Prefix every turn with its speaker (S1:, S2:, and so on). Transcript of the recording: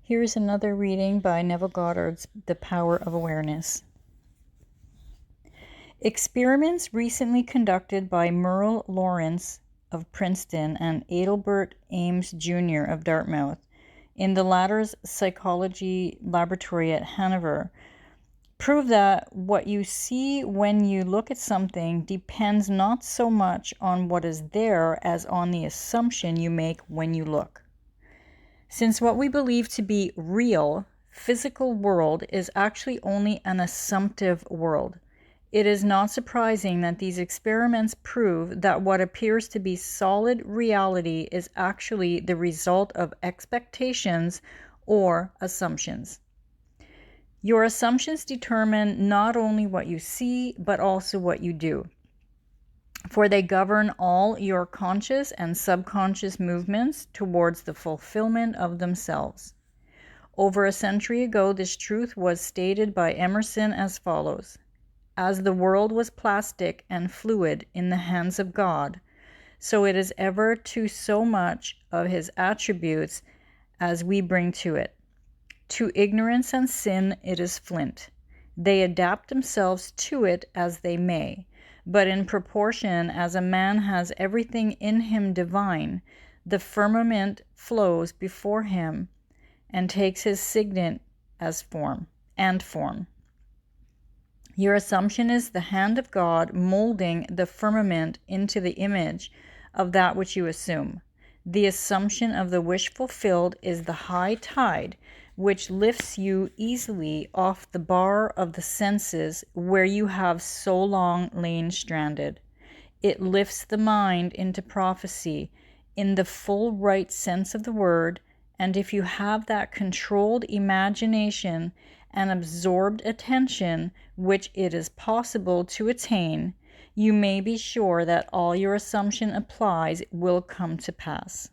S1: Here's another reading by Neville Goddard's The Power of Awareness. Experiments recently conducted by Merle Lawrence of Princeton and Adelbert Ames Jr. of Dartmouth in the latter's psychology laboratory at Hanover prove that what you see when you look at something depends not so much on what is there as on the assumption you make when you look. Since what we believe to be real, physical world is actually only an assumptive world, it is not surprising that these experiments prove that what appears to be solid reality is actually the result of expectations or assumptions. Your assumptions determine not only what you see, but also what you do, for they govern all your conscious and subconscious movements towards the fulfillment of themselves. Over a century ago, this truth was stated by Emerson as follows: "As the world was plastic and fluid in the hands of God, so it is ever to so much of his attributes as we bring to it. To ignorance and sin it is flint. They adapt themselves to it as they may, but in proportion as a man has everything in him divine, the firmament flows before him and takes his signet as form. Your assumption is the hand of God molding the firmament into the image of that which you assume. The assumption of the wish fulfilled is the high tide which lifts you easily off the bar of the senses where you have so long lain stranded. It lifts the mind into prophecy in the full right sense of the word, and if you have that controlled imagination and absorbed attention which it is possible to attain, you may be sure that all your assumption applies will come to pass.